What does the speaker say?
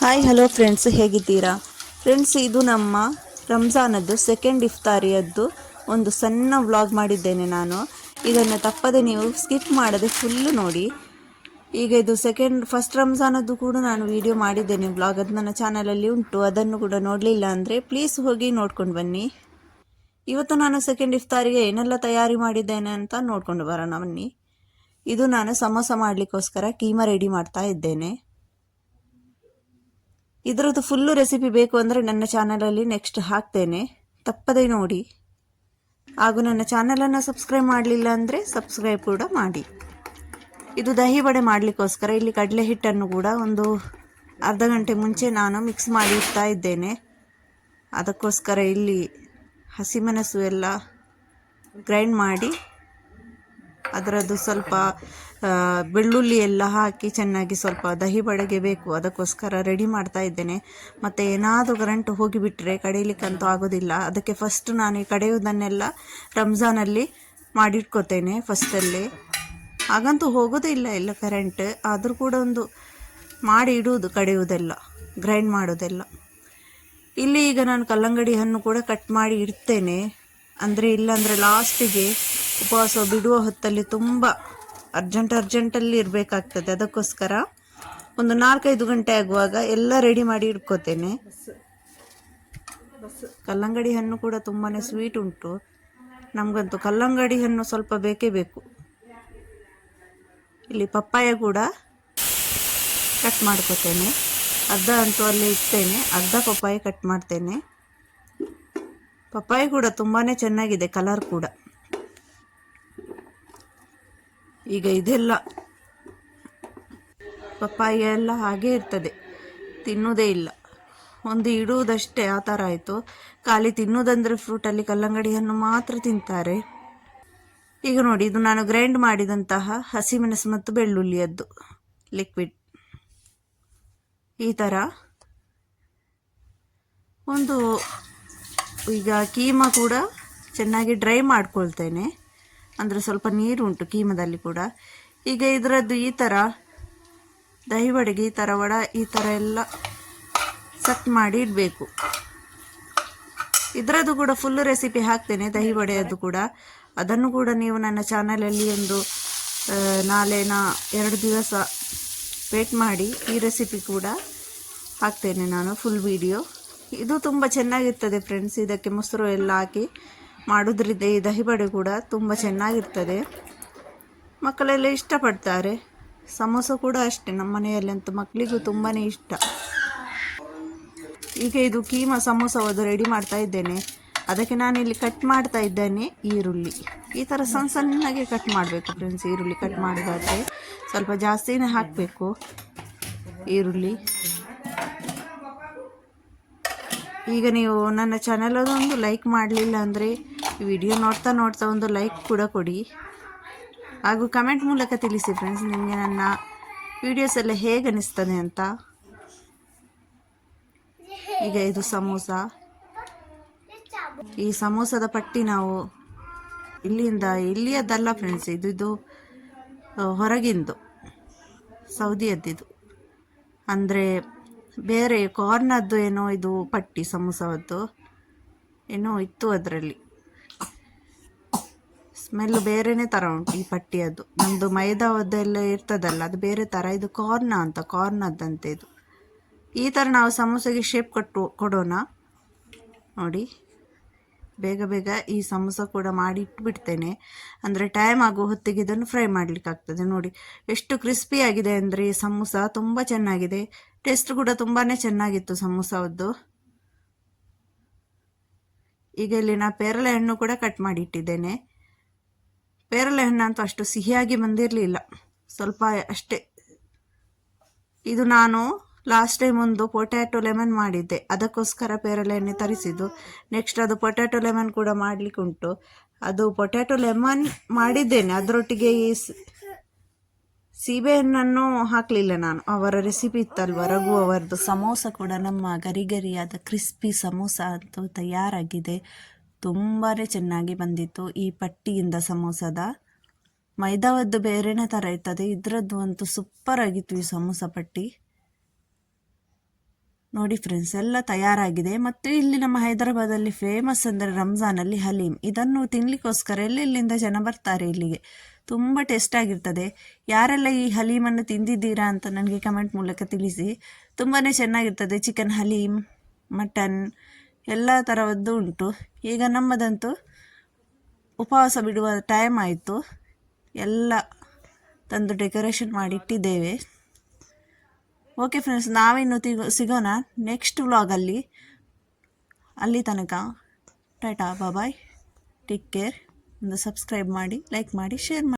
Hi hello friends, ಹೇಗಿದ್ದೀರಾ friends? ಇದು ನಮ್ಮ ರಂಜಾನದ್ದು ಸೆಕೆಂಡ್ ಇಫ್ತಾರಿಯದ್ದು ಒಂದು ಸಣ್ಣ ವ್ಲಾಗ್ ಮಾಡಿದ್ದೇನೆ ನಾನು. ಇದನ್ನು ತಪ್ಪದೆ ನೀವು ಸ್ಕಿಪ್ ಮಾಡದೆ ಫುಲ್ಲು ನೋಡಿ. ಈಗ ಇದು ಫಸ್ಟ್ ರಂಜಾನದ್ದು ಕೂಡ ನಾನು ವಿಡಿಯೋ ಮಾಡಿದ್ದೇನೆ ವ್ಲಾಗ್, ಅದು ನನ್ನ ಚಾನಲಲ್ಲಿ ಉಂಟು. ಅದನ್ನು ಕೂಡ ನೋಡಲಿಲ್ಲ ಅಂದರೆ ಪ್ಲೀಸ್ ಹೋಗಿ ನೋಡ್ಕೊಂಡು ಬನ್ನಿ. ಇವತ್ತು ನಾನು ಸೆಕೆಂಡ್ ಇಫ್ತಾರಿಗೆ ಏನೆಲ್ಲ ತಯಾರಿ ಮಾಡಿದ್ದೇನೆ ಅಂತ ನೋಡ್ಕೊಂಡು ಬರೋಣ ಬನ್ನಿ. ಇದು ನಾನು ಸಮೋಸ ಮಾಡಲಿಕ್ಕೋಸ್ಕರ ಕೀಮಾ ರೆಡಿ ಮಾಡ್ತಾ ಇದ್ದೇನೆ. ಇದರದ್ದು ಫುಲ್ಲು ರೆಸಿಪಿ ಬೇಕು ಅಂದರೆ ನನ್ನ ಚಾನಲಲ್ಲಿ ನೆಕ್ಸ್ಟ್ ಹಾಕ್ತೇನೆ, ತಪ್ಪದೇ ನೋಡಿ. ಹಾಗೂ ನನ್ನ ಚಾನಲನ್ನು ಸಬ್ಸ್ಕ್ರೈಬ್ ಮಾಡಲಿಲ್ಲ ಅಂದರೆ ಸಬ್ಸ್ಕ್ರೈಬ್ ಕೂಡ ಮಾಡಿ. ಇದು ದಹಿ ವಡೆ ಮಾಡಲಿಕ್ಕೋಸ್ಕರ ಇಲ್ಲಿ ಕಡಲೆ ಹಿಟ್ಟನ್ನು ಕೂಡ ಒಂದು ಅರ್ಧ ಗಂಟೆ ಮುಂಚೆ ನಾನು ಮಿಕ್ಸ್ ಮಾಡಿ ಇಡ್ತಾ ಇದ್ದೇನೆ. ಅದಕ್ಕೋಸ್ಕರ ಇಲ್ಲಿ ಹಸಿಮೆಣಸು ಎಲ್ಲ ಗ್ರೈಂಡ್ ಮಾಡಿ ಅದರದ್ದು ಸ್ವಲ್ಪ ಬೆಳ್ಳುಳ್ಳಿ ಎಲ್ಲ ಹಾಕಿ ಚೆನ್ನಾಗಿ ಸ್ವಲ್ಪ ದಹಿ ಬಡೆಗೆ ಬೇಕು, ಅದಕ್ಕೋಸ್ಕರ ರೆಡಿ ಮಾಡ್ತಾ ಇದ್ದೇನೆ. ಮತ್ತು ಏನಾದರೂ ಕರೆಂಟ್ ಹೋಗಿಬಿಟ್ರೆ ಕಡಿಲಿಕ್ಕಂತೂ ಆಗೋದಿಲ್ಲ. ಅದಕ್ಕೆ ಫಸ್ಟ್ ನಾನು ಈ ಕಡೆಯುವುದನ್ನೆಲ್ಲ ರಂಜಾನಲ್ಲಿ ಮಾಡಿಟ್ಕೋತೇನೆ ಫಸ್ಟಲ್ಲೇ. ಹಾಗಂತೂ ಹೋಗೋದಿಲ್ಲ ಇಲ್ಲ ಕರೆಂಟ್, ಆದರೂ ಕೂಡ ಒಂದು ಮಾಡಿ ಇಡುವುದು ಕಡೆಯುವುದೆಲ್ಲ, ಗ್ರೈಂಡ್ ಮಾಡೋದೆಲ್ಲ. ಇಲ್ಲಿ ಈಗ ನಾನು ಕಲ್ಲಂಗಡಿ ಹಣ್ಣು ಕೂಡ ಕಟ್ ಮಾಡಿ ಇಡ್ತೇನೆ. ಅಂದರೆ ಇಲ್ಲಾಂದರೆ ಲಾಸ್ಟಿಗೆ ಉಪವಾಸ ಬಿಡುವ ಹೊತ್ತಲ್ಲಿ ತುಂಬ ಅರ್ಜೆಂಟಲ್ಲಿ ಇರಬೇಕಾಗ್ತದೆ. ಅದಕ್ಕೋಸ್ಕರ ಒಂದು 4-5 ಗಂಟೆ ಆಗುವಾಗ ಎಲ್ಲ ರೆಡಿ ಮಾಡಿ ಇಟ್ಕೋತೇನೆ. ಕಲ್ಲಂಗಡಿ ಹಣ್ಣು ಕೂಡ ತುಂಬಾ ಸ್ವೀಟ್ ಉಂಟು. ನಮಗಂತೂ ಕಲ್ಲಂಗಡಿ ಹಣ್ಣು ಸ್ವಲ್ಪ ಬೇಕೇ ಬೇಕು. ಇಲ್ಲಿ ಪಪ್ಪಾಯ ಕೂಡ ಕಟ್ ಮಾಡ್ಕೋತೇನೆ. ಅರ್ಧ ಅಂತೂ ಅಲ್ಲೇ ಇಡ್ತೇನೆ, ಅರ್ಧ ಪಪ್ಪಾಯ ಕಟ್ ಮಾಡ್ತೇನೆ. ಪಪ್ಪಾಯ ಕೂಡ ತುಂಬಾ ಚೆನ್ನಾಗಿದೆ, ಕಲರ್ ಕೂಡ. ಈಗ ಇದೆಲ್ಲ ಪಪ್ಪಾಯ ಎಲ್ಲ ಹಾಗೇ ಇರ್ತದೆ, ತಿನ್ನೋದೇ ಇಲ್ಲ, ಒಂದು ಇಡುವುದಷ್ಟೇ. ಆ ಥರ ಆಯಿತು. ಖಾಲಿ ತಿನ್ನೋದಂದರೆ ಫ್ರೂಟಲ್ಲಿ ಕಲ್ಲಂಗಡಿ ಹಣ್ಣು ಮಾತ್ರ ತಿಂತಾರೆ. ಈಗ ನೋಡಿ, ಇದು ನಾನು ಗ್ರೈಂಡ್ ಮಾಡಿದಂತಹ ಹಸಿಮೆಣಸು ಮತ್ತು ಬೆಳ್ಳುಳ್ಳಿಯದ್ದು ಲಿಕ್ವಿಡ್. ಈ ಥರ ಒಂದು ಈಗ ಕೀಮಾ ಕೂಡ ಚೆನ್ನಾಗಿ ಡ್ರೈ ಮಾಡ್ಕೊಳ್ತೇನೆ, ಅಂದರೆ ಸ್ವಲ್ಪ ನೀರು ಉಂಟು ಕೀಮದಲ್ಲಿ ಕೂಡ. ಈಗ ಇದರದ್ದು ಈ ಥರ ದಹಿ ವಡೆಗೆ ಈ ಥರ ಈ ಥರ ಎಲ್ಲ ಸೆಟ್ ಮಾಡಿ ಇಡಬೇಕು. ಇದರದ್ದು ಕೂಡ ಫುಲ್ ರೆಸಿಪಿ ಹಾಕ್ತೇನೆ, ದಹಿ ವಡೆಯದ್ದು ಕೂಡ. ಅದನ್ನು ಕೂಡ ನೀವು ನನ್ನ ಚಾನಲಲ್ಲಿ ಒಂದು ನಾಳೆ 2 ದಿವಸ ವೇಟ್ ಮಾಡಿ, ಈ ರೆಸಿಪಿ ಕೂಡ ಹಾಕ್ತೇನೆ ನಾನು ಫುಲ್ ವಿಡಿಯೋ. ಇದು ತುಂಬ ಚೆನ್ನಾಗಿರ್ತದೆ ಫ್ರೆಂಡ್ಸ್. ಇದಕ್ಕೆ ಮೊಸರು ಎಲ್ಲ ಹಾಕಿ ಮಾಡೋದ್ರಿಂದ ಈ ದಹಿ ವಡೆ ಕೂಡ ತುಂಬ ಚೆನ್ನಾಗಿರ್ತದೆ, ಮಕ್ಕಳೆಲ್ಲ ಇಷ್ಟಪಡ್ತಾರೆ. ಸಮೋಸ ಕೂಡ ಅಷ್ಟೇ, ನಮ್ಮ ಮನೆಯಲ್ಲಂತೂ ಮಕ್ಕಳಿಗೂ ತುಂಬಾ ಇಷ್ಟ. ಈಗ ಇದು ಕೀಮಾ ಸಮೋಸವನ್ನು ರೆಡಿ ಮಾಡ್ತಾ ಇದ್ದೇನೆ. ಅದಕ್ಕೆ ನಾನಿಲ್ಲಿ ಕಟ್ ಮಾಡ್ತಾ ಇದ್ದೇನೆ ಈರುಳ್ಳಿ. ಈ ಥರ ಸಣ್ಣಗೆ ಕಟ್ ಮಾಡಬೇಕು ಫ್ರೆಂಡ್ಸ್. ಈರುಳ್ಳಿ ಕಟ್ ಮಾಡೋದಾದರೆ ಸ್ವಲ್ಪ ಜಾಸ್ತಿನೇ ಹಾಕಬೇಕು ಈರುಳ್ಳಿ. ಈಗ ನೀವು ನನ್ನ ಚಾನಲದೊಂದು ಲೈಕ್ ಮಾಡಲಿಲ್ಲ ಅಂದರೆ ವಿಡಿಯೋ ನೋಡ್ತಾ ಒಂದು ಲೈಕ್ ಕೂಡ ಕೊಡಿ. ಹಾಗೂ ಕಮೆಂಟ್ ಮೂಲಕ ತಿಳಿಸಿ ಫ್ರೆಂಡ್ಸ್, ನಿಮಗೆ ನನ್ನ ವಿಡಿಯೋಸ್ ಎಲ್ಲ ಹೇಗೆ ಅನಿಸ್ತದೆ ಅಂತ. ಈಗ ಇದು ಸಮೋಸ. ಈ ಸಮೋಸದ ಪಟ್ಟಿ ನಾವು ಇಲ್ಲಿಯದ್ದಲ್ಲ ಫ್ರೆಂಡ್ಸ್, ಇದು ಹೊರಗಿಂದು, ಸೌದಿಯದ್ದಿದು. ಅಂದರೆ ಬೇರೆ ಕಾರ್ನದ್ದು ಏನೋ ಇದು ಪಟ್ಟಿ, ಸಮೋಸವದ್ದು ಏನೋ ಇತ್ತು. ಅದರಲ್ಲಿ ಸ್ಮೆಲ್ ಬೇರೆನೇ ಥರ ಉಂಟು ಈ ಪಟ್ಟಿಯದ್ದು. ನಮ್ಮದು ಮೈದಾವದ್ದೆಲ್ಲ ಇರ್ತದಲ್ಲ, ಅದು ಬೇರೆ ಥರ. ಇದು ಕಾರ್ನದ್ದಂತೆ ಇದು. ಈ ಥರ ನಾವು ಸಮೋಸೆಗೆ ಶೇಪ್ ಕೊಡೋಣ. ನೋಡಿ, ಬೇಗ ಈ ಸಮೋಸ ಕೂಡ ಮಾಡಿ ಇಟ್ಬಿಡ್ತೇನೆ, ಅಂದರೆ ಟೈಮ್ ಆಗೋ ಹೊತ್ತಿಗೆ ಇದನ್ನು ಫ್ರೈ ಮಾಡಲಿಕ್ಕಾಗ್ತದೆ. ನೋಡಿ ಎಷ್ಟು ಕ್ರಿಸ್ಪಿಯಾಗಿದೆ ಅಂದರೆ ಈ ಸಮೋಸ, ತುಂಬ ಚೆನ್ನಾಗಿದೆ. ಟೇಸ್ಟ್ ಕೂಡ ತುಂಬಾ ಚೆನ್ನಾಗಿತ್ತು ಸಮೋಸವದ್ದು. ಈಗ ಇಲ್ಲಿ ನಾನು ಪೇರಳೆ ಹಣ್ಣು ಕೂಡ ಕಟ್ ಮಾಡಿ ಇಟ್ಟಿದ್ದೇನೆ. ಪೇರಳೆ ಹಣ್ಣು ಅಂತೂ ಅಷ್ಟು ಸಿಹಿಯಾಗಿ ಬಂದಿರಲಿಲ್ಲ, ಸ್ವಲ್ಪ ಅಷ್ಟೇ. ಇದು ನಾನು ಲಾಸ್ಟ್ ಟೈಮ್ ಒಂದು ಪೊಟ್ಯಾಟೊ ಲೆಮನ್ ಮಾಡಿದ್ದೆ, ಅದಕ್ಕೋಸ್ಕರ ಪೇರಳೆ ಹಣ್ಣು ತರಿಸಿದ್ದು. ನೆಕ್ಸ್ಟ್ ಅದು ಪೊಟ್ಯಾಟೊ ಲೆಮನ್ ಕೂಡ ಮಾಡಲಿಕ್ಕೆ ಉಂಟು. ಅದು ಪೊಟ್ಯಾಟೊ ಲೆಮನ್ ಮಾಡಿದ್ದೇನೆ, ಅದರೊಟ್ಟಿಗೆ ಈ ಸೀಬೆಹಣ್ಣನ್ನು ಹಾಕಲಿಲ್ಲ ನಾನು. ಅವರ ರೆಸಿಪಿ ಇತ್ತಲ್ವ ರಘು ಅವರದ್ದು. ಸಮೋಸ ಕೂಡ ನಮ್ಮ ಗರಿಗರಿಯಾದ ಕ್ರಿಸ್ಪಿ ಸಮೋಸ ಅಂತೂ ತಯಾರಾಗಿದೆ. ತುಂಬಾ ಚೆನ್ನಾಗಿ ಬಂದಿತ್ತು ಈ ಪಟ್ಟಿಯಿಂದ ಸಮೋಸದ. ಮೈದಾವದ್ದು ಬೇರೆನೇ ಥರ ಇರ್ತದೆ, ಇದರದ್ದು ಅಂತೂ ಸೂಪರ್ ಆಗಿತ್ತು ಈ ಸಮೋಸ ಪಟ್ಟಿ. ನೋಡಿ ಫ್ರೆಂಡ್ಸ್, ಎಲ್ಲ ತಯಾರಾಗಿದೆ. ಮತ್ತು ಇಲ್ಲಿ ನಮ್ಮ ಹೈದರಾಬಾದಲ್ಲಿ ಫೇಮಸ್ ಅಂದರೆ ರಂಜಾನಲ್ಲಿ ಹಲೀಮ್. ಇದನ್ನು ತಿನ್ನಲಿಕ್ಕೋಸ್ಕರ ಎಲ್ಲೆಲ್ಲಿಂದ ಜನ ಬರ್ತಾರೆ ಇಲ್ಲಿಗೆ. ತುಂಬ ಟೇಸ್ಟ್ ಆಗಿರ್ತದೆ. ಯಾರೆಲ್ಲ ಈ ಹಲೀಮನ್ನು ತಿಂದಿದ್ದೀರಾ ಅಂತ ನನಗೆ ಕಮೆಂಟ್ ಮೂಲಕ ತಿಳಿಸಿ. ತುಂಬಾ ಚೆನ್ನಾಗಿರ್ತದೆ. ಚಿಕನ್ ಹಲೀಮ್, ಮಟನ್ ಎಲ್ಲ ಥರದ್ದು ಉಂಟು. ಈಗ ನಮ್ಮದಂತೂ ಉಪವಾಸ ಬಿಡುವ ಟೈಮ್ ಆಯಿತು. ಎಲ್ಲ ತಂದು ಡೆಕೋರೇಷನ್ ಮಾಡಿ ಇಟ್ಟಿದ್ದೇವೆ. ಓಕೆ ಫ್ರೆಂಡ್ಸ್, ನಾವಿನ್ನು ಸಿಗೋಣ ನೆಕ್ಸ್ಟ್ ವ್ಲಾಗಲ್ಲಿ. ಅಲ್ಲಿ ತನಕ ಟಾಟಾ ಬಾಯ್, ಟೇಕ್ ಕೇರ್. ಒಂದು ಸಬ್ಸ್ಕ್ರೈಬ್ ಮಾಡಿ, ಲೈಕ್ ಮಾಡಿ, ಶೇರ್ ಮಾಡಿ.